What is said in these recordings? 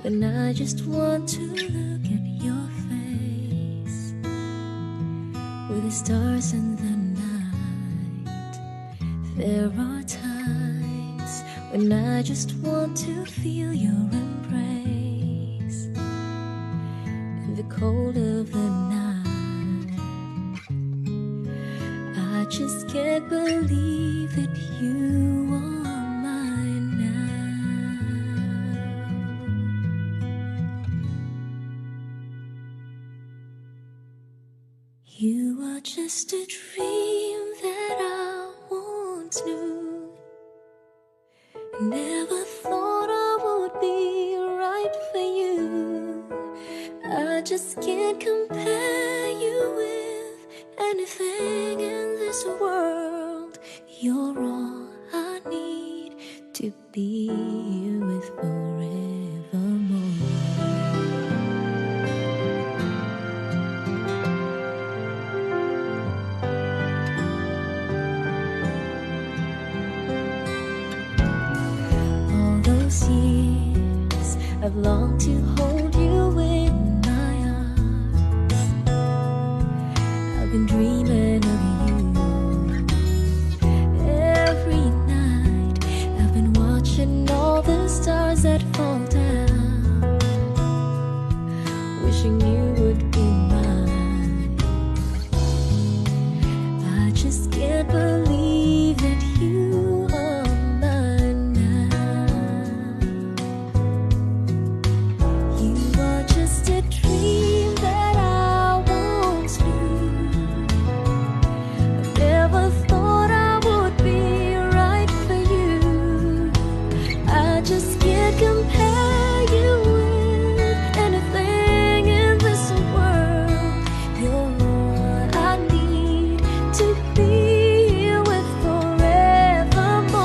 when I just want to look at your face. With the stars in the night, there are times when I just want to feel your embrace. In the cold of the night, I just can't believe that you are mine now. You are just a dream that I once knew. Never thought I would be right for you. I just can't compare you with anything in this world. You're all I need to be here with forevermore. All those years I've longed to hold you in my arms. I've been dreaming of you every night. I've been watching all the stars that fall down, wishing you would be mine. I just can't believe that you are mine now. You are just a dream that I once knew. I never thought I would be right for you. I just can't compare you with anything in this world. You're all I need to be here with forevermore.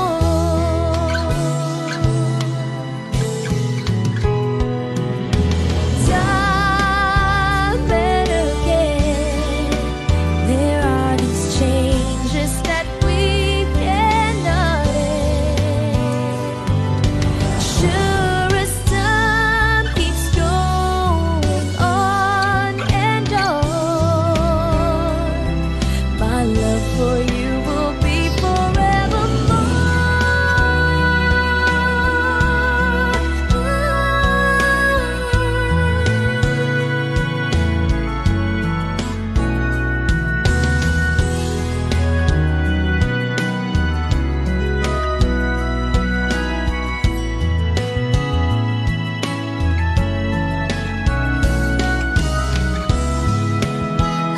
Time and again, there are these changes that we cannot end. Sure as time keeps going on and on, my love for you will be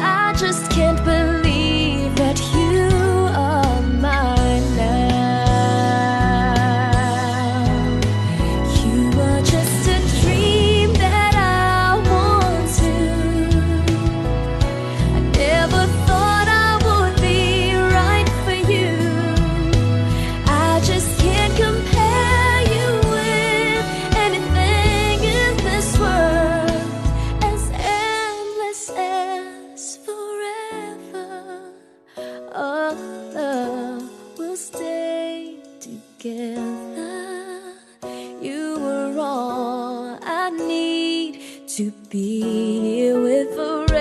I just can't believe that you are mine now. You are just a dream that I once knew. I never thought I would be right for you. I just can't compare you with anything in this world. As endless as forever, our love will stay together. You were all I need to be here with forevermore.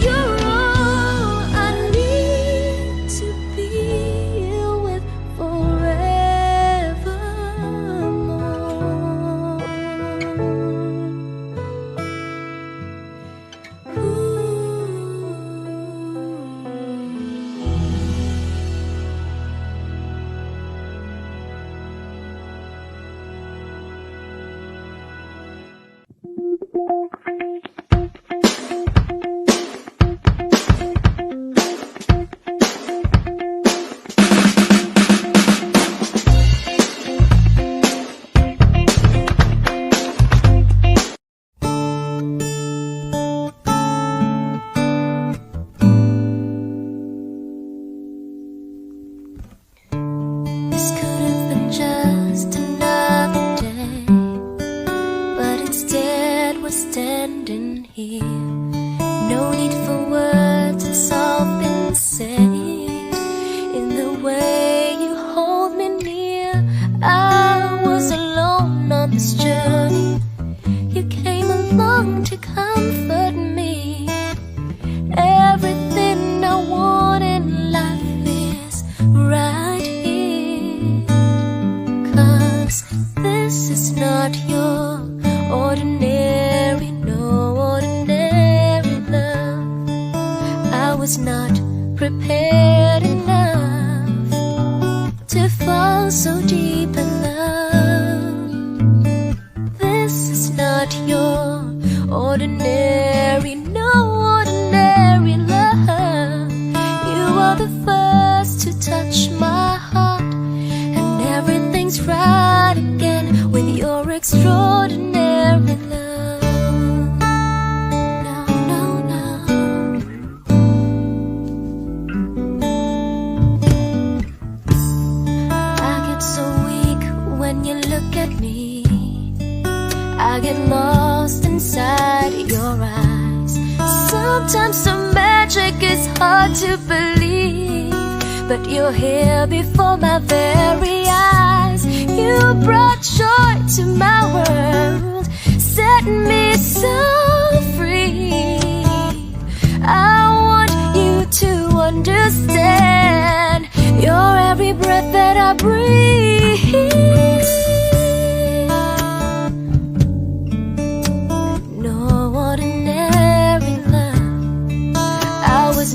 You're all I need to be here with forevermore. Ooh. No need for words, it's all been said. In the way you hold me near, I was alone on this journey. You came along to comfort me. Everything I want in life is right here. 'Cause this is not your ordinary, no ordinary love. I was not prepared enough to fall so deep in love. This is not your ordinary, no ordinary love. You are the first to touch my heart, and everything's right again with your extraordinary love. No, no, no. I get so weak when you look at me. I get lost inside your eyes. Sometimes the magic is hard to believe, but you're here before my very eyes. You brought joy to my world, set me so free. I want you to understand, you're every breath that I breathe.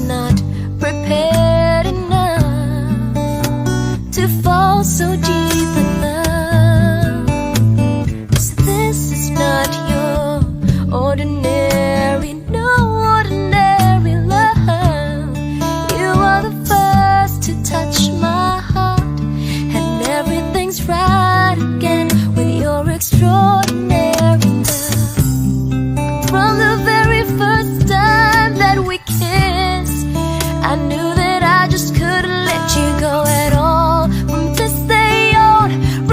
Not prepared enough to fall so deep in love. 'Cause this is not your ordinary, no ordinary love. You are the first to touch my heart, and everything's right again with your extraordinary love. From the very first time that we kissed, I knew that I just couldn't let you go at all. From this day on,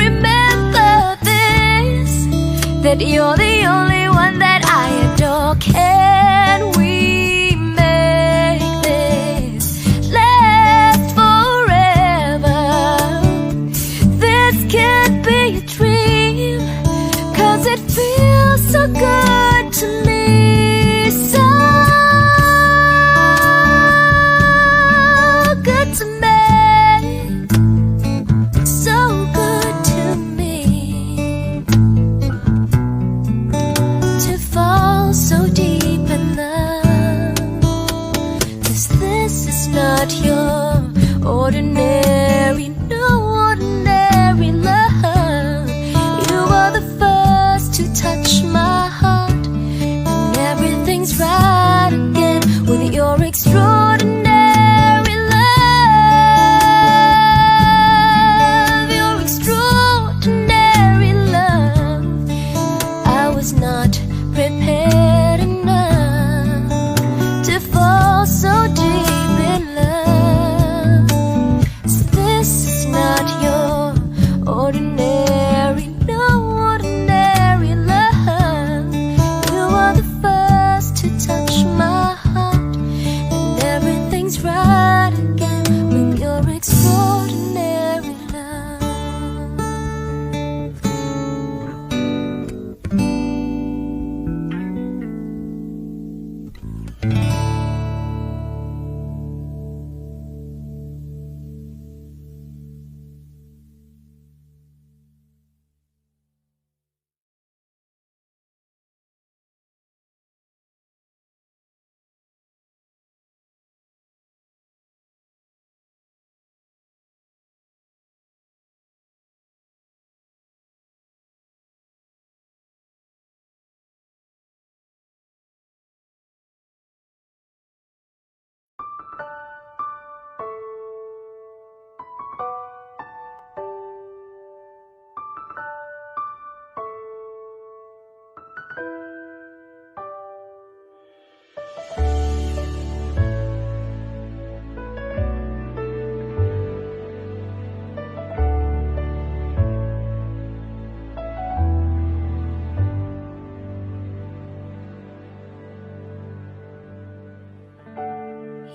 remember this, that you're the only one that I adore. Can we make this last forever? This can't be a dream, 'cause it feels so good to me. So to me, so good to me, to fall so deep in love. 'Cause this is not your ordinary, no ordinary love. You are the first to touch my heart, and everything's right again with your extraordinary not prepared enough to fall so deep in love. So this is not your ordinary, no ordinary love. You are the first to touch my heart, and everything's right again with your extraordinary love.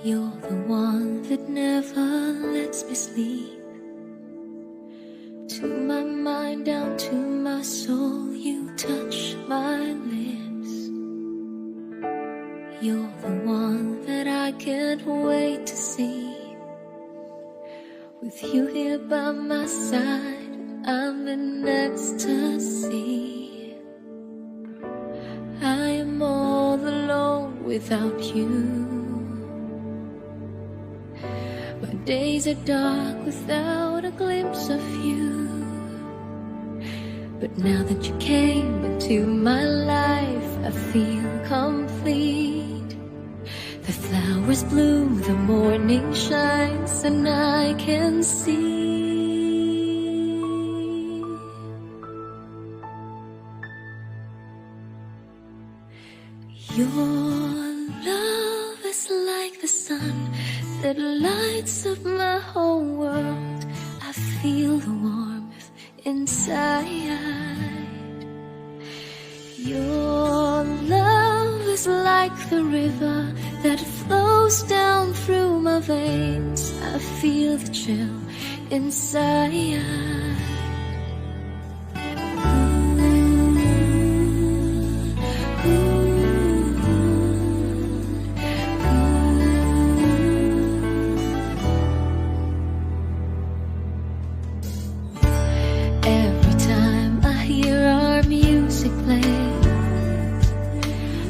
You're the one that never lets me sleep. To my mind, down to my soul, you touch my lips. You're the one that I can't wait to see. With you here by my side, I'm in ecstasy. I am all alone without you. My days are dark without a glimpse of you. But now that you came into my life, I feel complete. The flowers bloom, the morning shines, and I can see. Your love is like the sun that lights up my whole world. I feel the warmth inside. Your love is like the river that flows down through my veins. I feel the chill inside.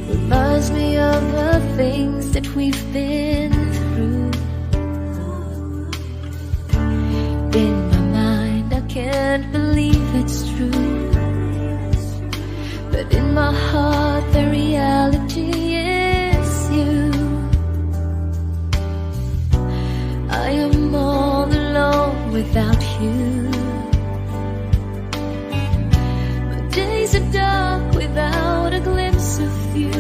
Reminds me of the things that we've been through. In my mind, I can't believe it's true. But in my heart, the reality is you. I am all alone without you. My days are dark without a glimpse of you.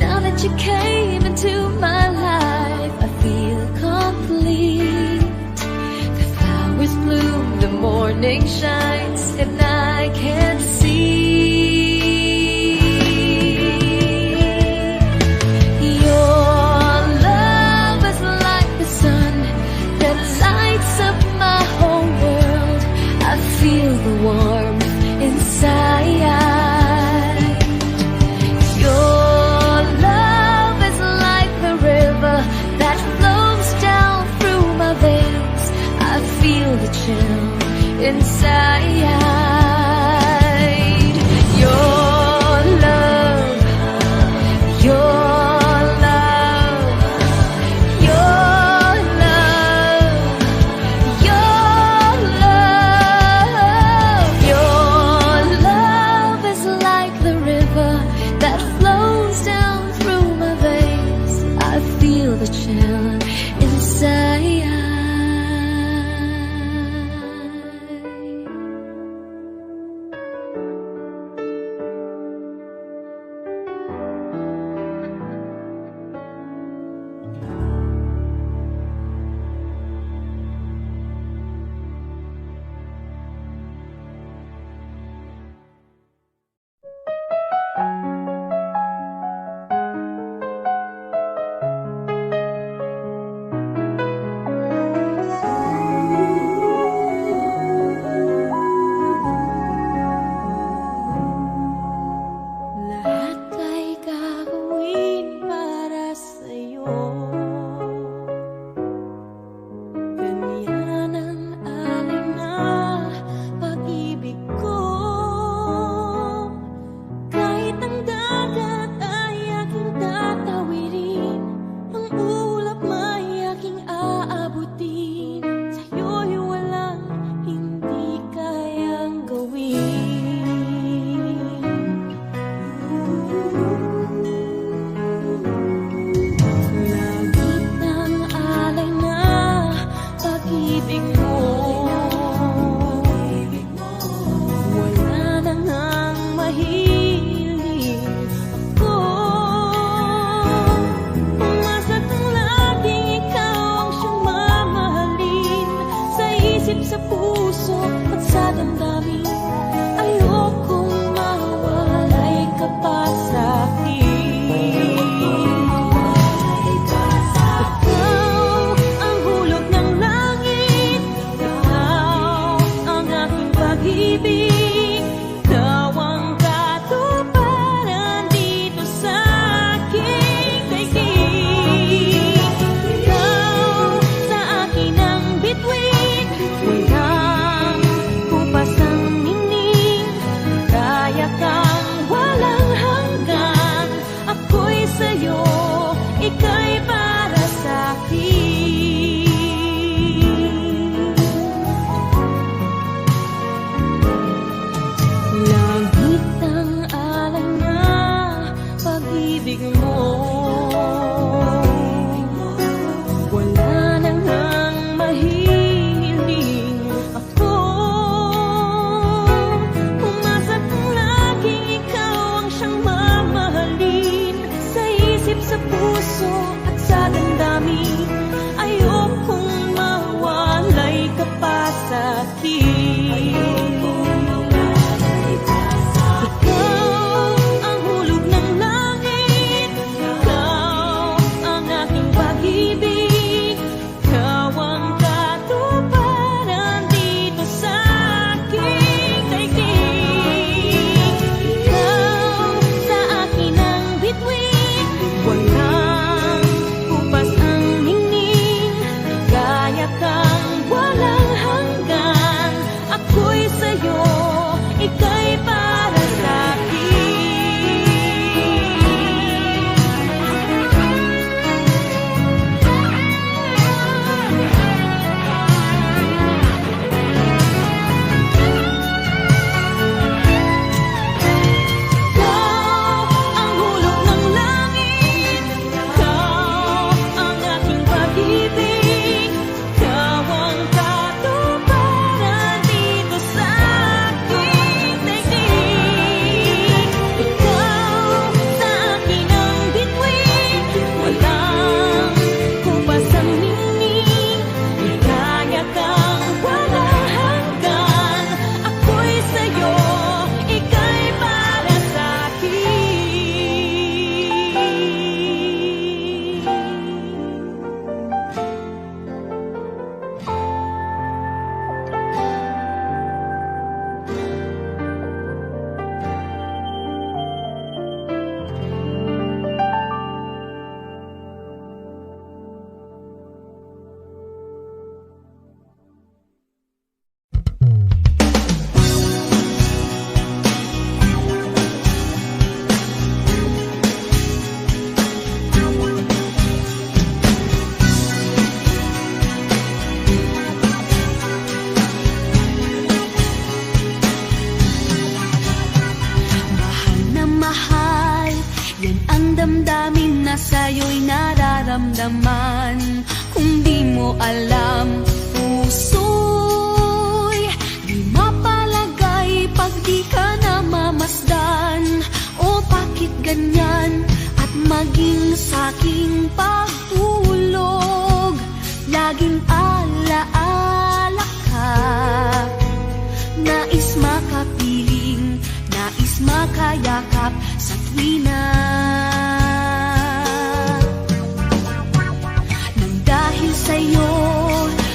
Now that you came into my life, I feel complete. The flowers bloom, the morning shines, and I can see. Your love is like the sun that lights up my whole world. I feel the warmth inside. The chill inside. Your love, your love, your love, your love. Your love is like the river that flows down through my veins. I feel the chill inside. mo. Wala na ngang mahihiling ako. Umasa kung laging ikaw ang siyang mamahalin. Sa isip, sa puso at sa damdamin, ayokong mawalay ka pa sa'kin. Ikaw ang hulog ng langit, ikaw ang aking pag-ibig, ikaw ang katuparan dito sa aking daigdig. Ikaw sa akin ang bituin, walang kupas ang ningning, gaya kang walang hanggan. Ako'y sa'yo, ika'y para sa'kin. Ikaw ang hulog ng langit, ikaw ang aking pag-ibig, ikaw ang katuparan dito sa aking daigdig. Ikaw sa akin ang bituin, walang kupas ang ningning, ligaya kang walang hanggan. Ako'y sa'yo, ika'y para sa'kin. Mahal na mahal, yan ang damdamin na sa'yo'y nararamdaman. Kung di mo alam, puso'y di mapalagay pag di ka namamasdan. O bakit ganyan? At maging sa'king pagtulog, laging alaala ka. Nais makapiling, nais makayakap sa tuwina. Nang dahil sa'yo,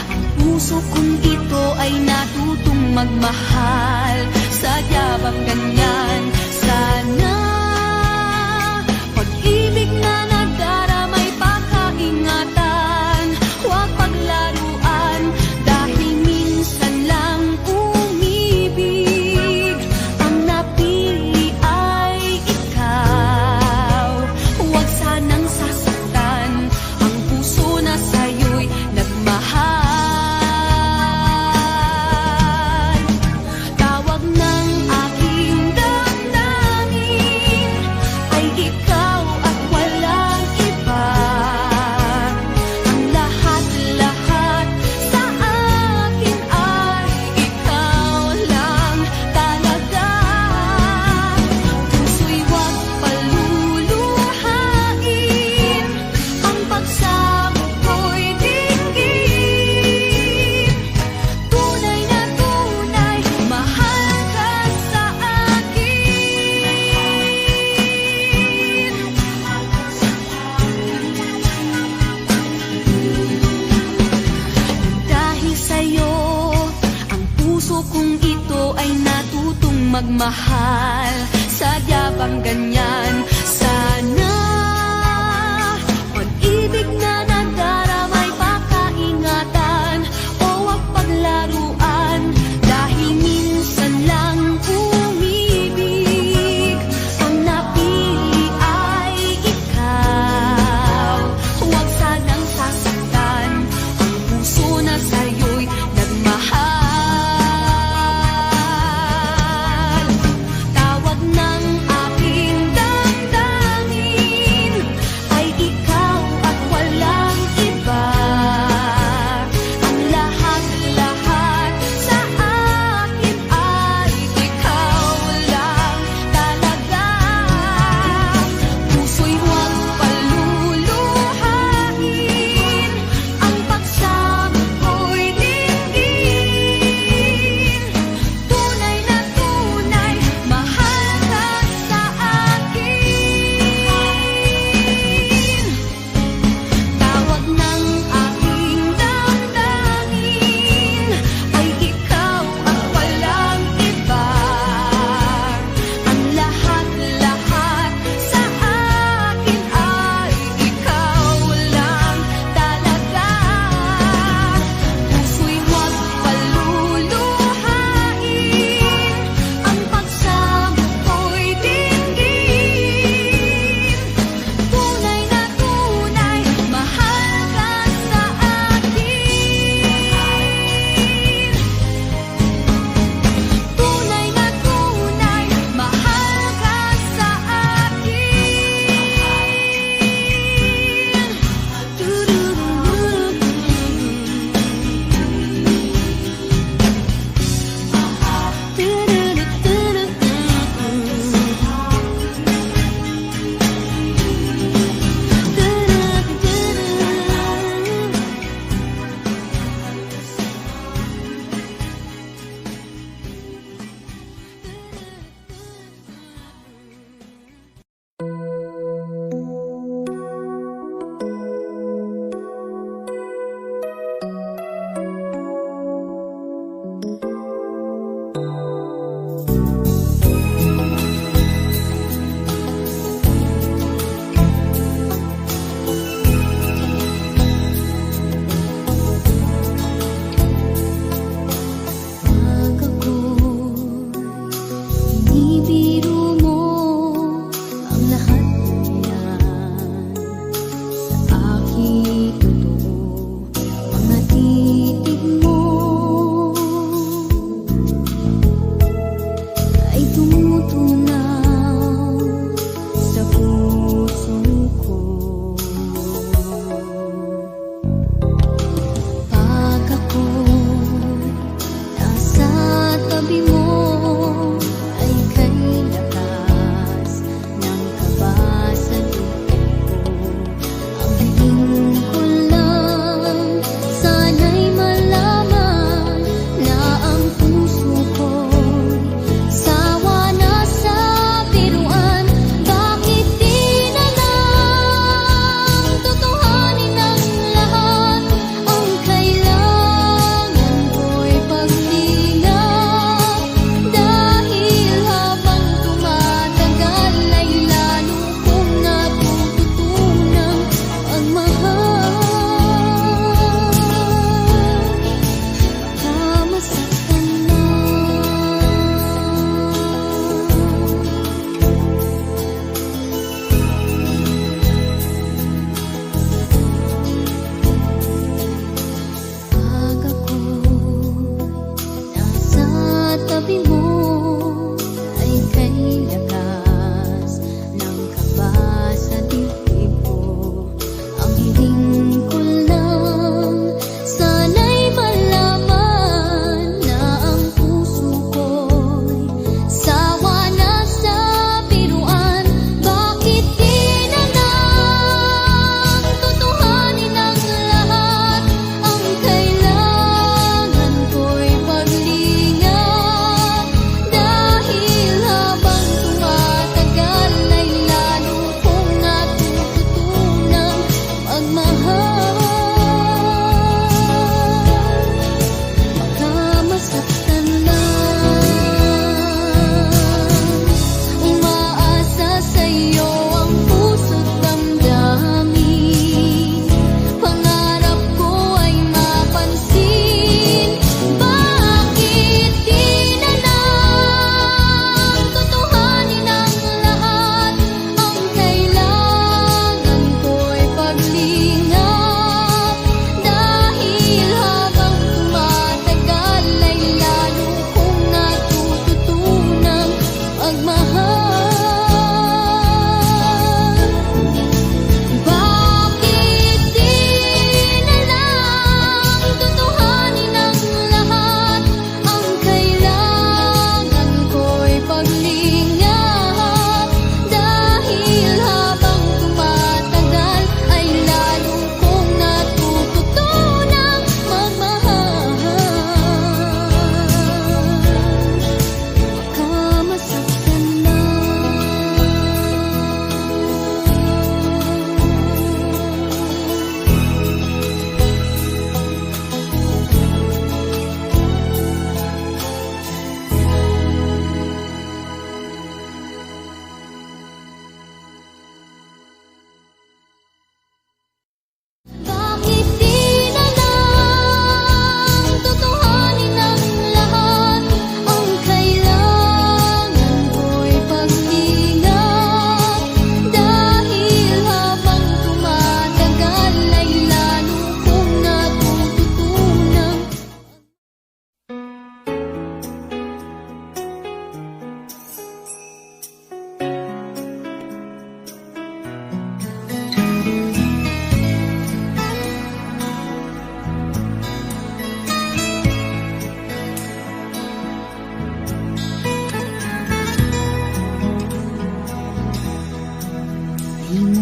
ang puso kong ito ay natutong magmahal. Sadya bang ganyan? Sana pag-ibig na nagdaramay pagkaingatan, huwag paglaruan, dahil minsan lang umibig. Ang napili ay ikaw, huwag sanang sasaktan ang puso na sa'yo'y nagmahal. Tawag ng aking damdamin ay ikaw at walang iba. Ang lahat-lahat sa akin ay ikaw lang talaga. Puso'y huwag paluluhain, ang pagsamo ko'y dinggin. Tunay na tunay, mahal ka sa akin. Dahil sa'yo, ang puso kong ito ay natutong magmahal. Sadya bang ganyan? Sana pag-ibig na nagdaramay pagkaingatan, o wag paglaruan, dahil minsan lang umibig. Ang napili ay ikaw, huwag sanang sasaktan ang puso na sa'yo'y nagmahal. Tawag ng aking damdamin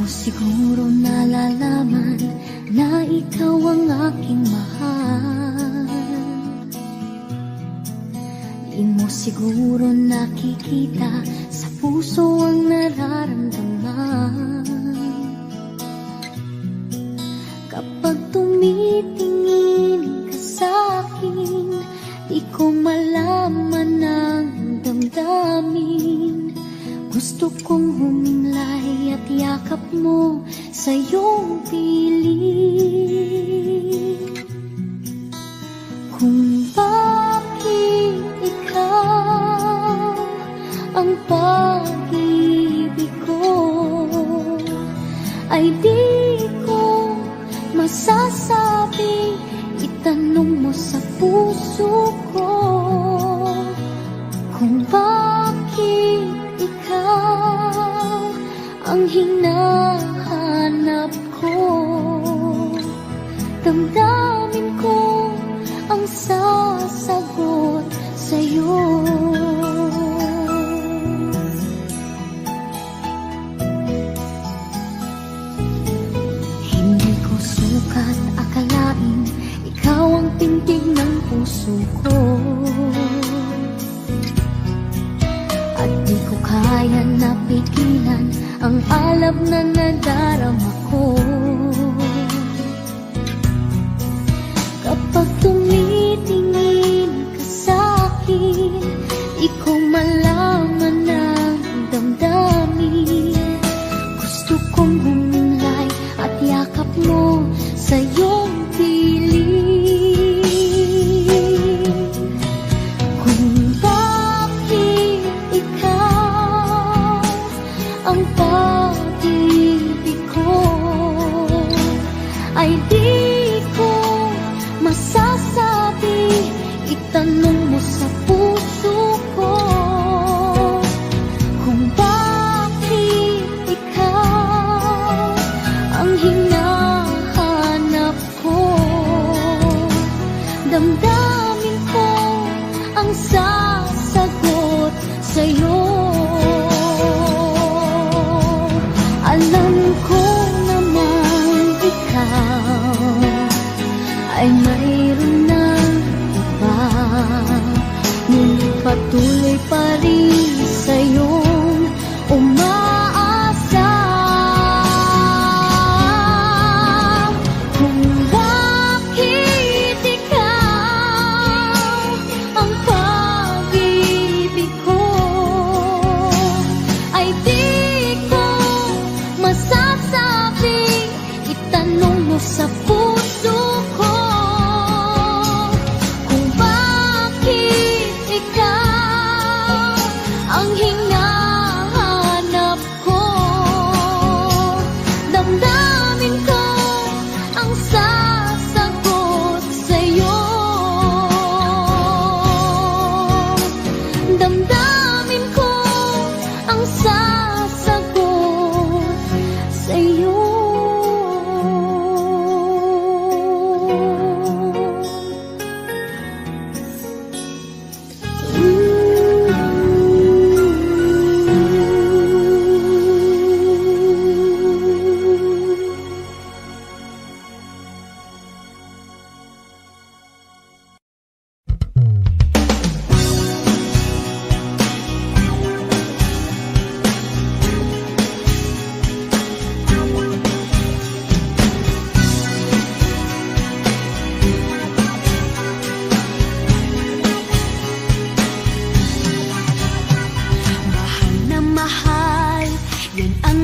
siguro nalalaman na ikaw ang aking mahal. Di mo siguro nakikita sa puso ang nararamdaman. Kapag tumitingin ka sa'kin, di ko malaman ang damdamin. Gusto kong humimlay at yakap mo sa iyong piling. Kung bakit ikaw ang pag-ibig ko, ay di ko masasabi. Itanong mo sa puso ko kung bakit ikaw ang hinahanap ko. Damdamin ko ang sasagot sa'yo. Hindi ko sukat akalain ikaw ang tindig ng puso ko. At di ko kaya napigilan ang alab na nadarama ko. Kapag tumitingin ka sa'kin, di ko malaman ang damdamin. Gusto kong humimlay at yakap mo sa iyong piling. Kung bakit ikaw ang pag-ibig ko, ay di ko masasabi. Itanong mo sa puso ko kung bakit ikaw ang hinahanap ko. Damdamin ko ang sasagot sa'yo. Alam ko naman ikaw ay mayroon ng iba, ngunit patuloy pa rin sa'yong umaasa. Kung bakit ikaw ang pag-ibig ko, ay di ko masasabi. Itanong mo sa puso ko kung bakit ikaw ang hinahanap ko. Damdamin ko ang sasagot sa'yo. Damdamin ko ang sasagot sa'yo.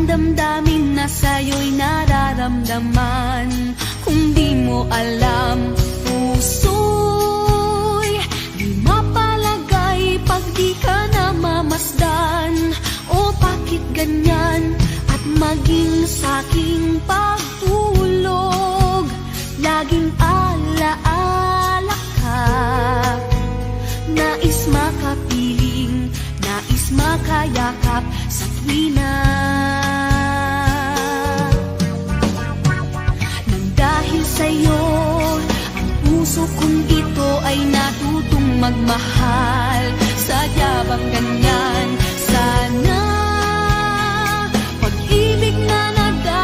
Damdamin na sa'yo'y nararamdaman. Kung di mo alam, puso'y di mapalagay pag di ka namamasdan. O bakit ganyan? At maging sa'king pagtulog, laging alaala ka. Nais makapiling, nais makayakap sa tuwina. Sa'yo, ang puso kong ito ay natutong magmahal. Sadya bang ganyan? Sana pag-ibig na nagdadala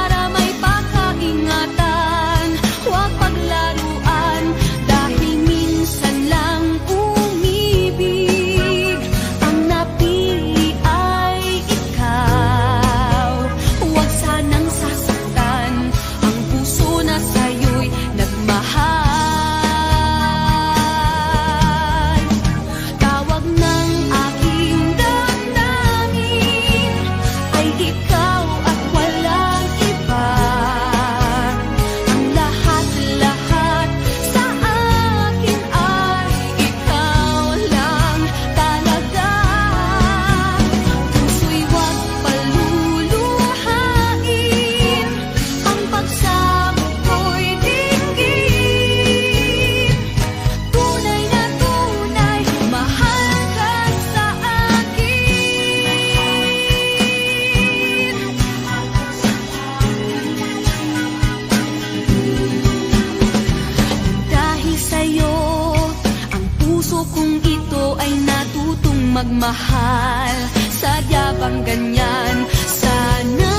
magmahal, sadya bang ganyan? Sana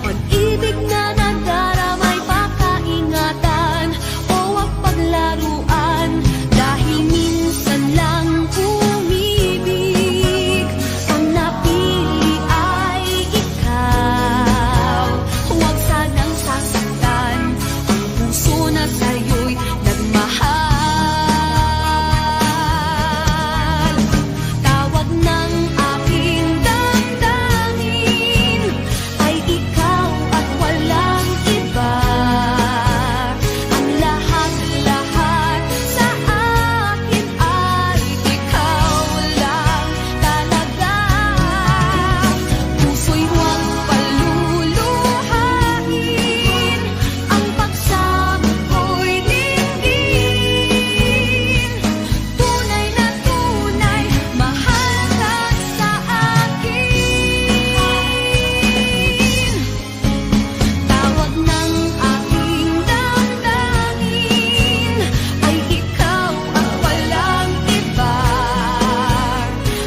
pag-ibig na nagdaramay pakaingatan o wag paglaruan, dahil minsan lang umibig, ang napili ay ikaw. Huwag sanang sasaktan ang puso na sa'yo'y nagmahal. Tawag ng aking damdamin ay ikaw at walang iba. Ang lahat-lahat sa akin ay ikaw lang talaga. Puso'y huwag paluluhain, ang pagsamo ko'y dinggin. Tunay na tunay, mahal ka sa akin. Tawag ng aking damdamin ay ikaw at walang iba.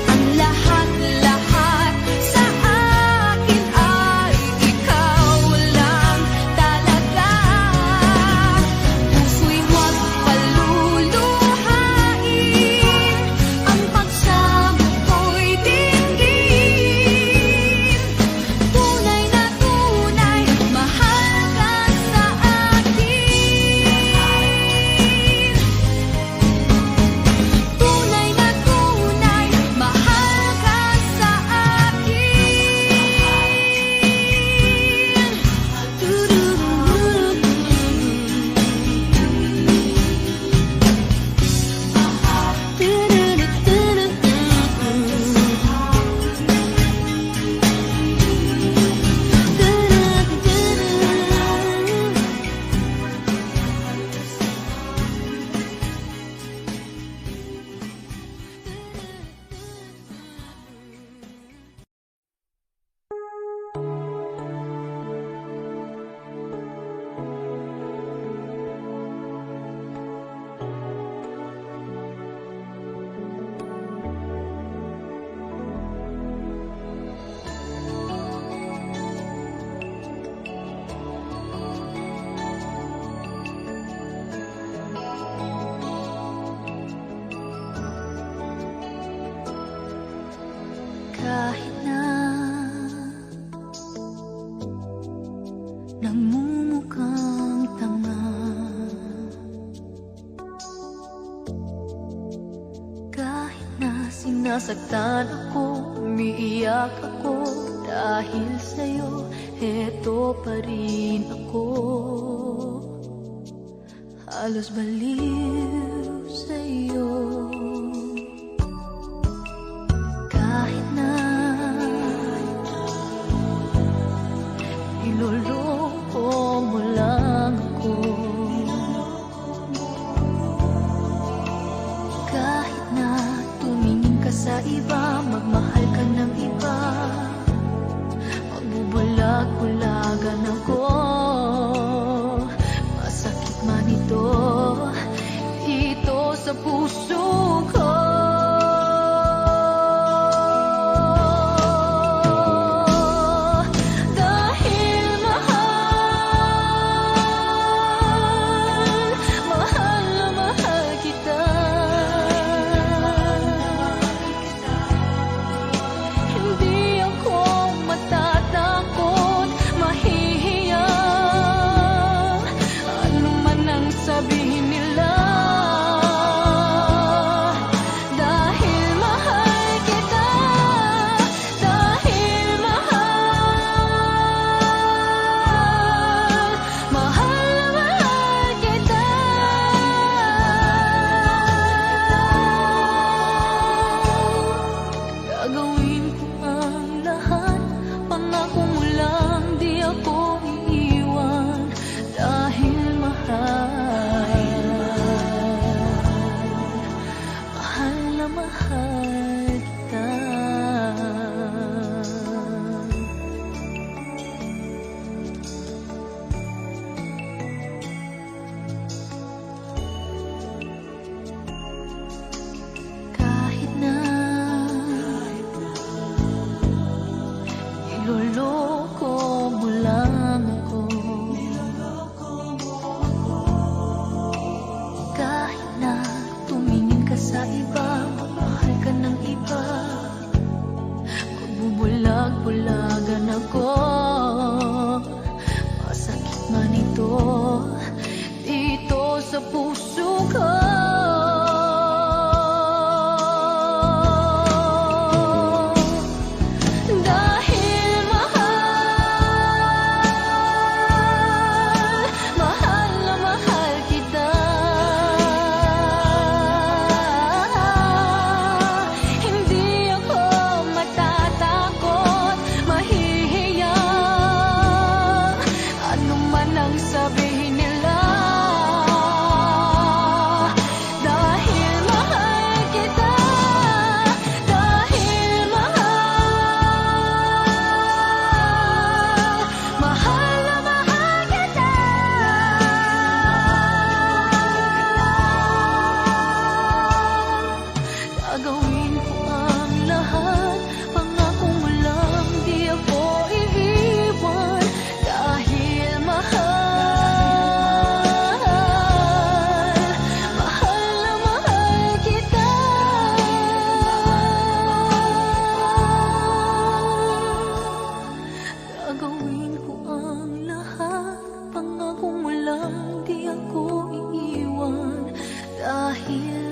Ang lahat-lahat sa akin ay ikaw lang talaga. Puso'y huwag paluluhain, ang pagsamo ko'y dinggin. Tunay na tunay, mahal ka sa akin. Tunay na tunay, mahal ka sa kahit na nagmumukhang tanga, kahit na sinasaktan ako, umiiyak ako dahil sa'yo, eto pa rin ako. Halos baliw sa'yo. Kahit na iloloko mo lang ako, kahit na tumingin ka sa iba, magmahal ka ng iba, magbubulag-bulagan ako, masakit man ito, ito sa puso ko. Dahil mahal gagawin ko ang lahat. Pangako mo lang di ako iiwan. Dahil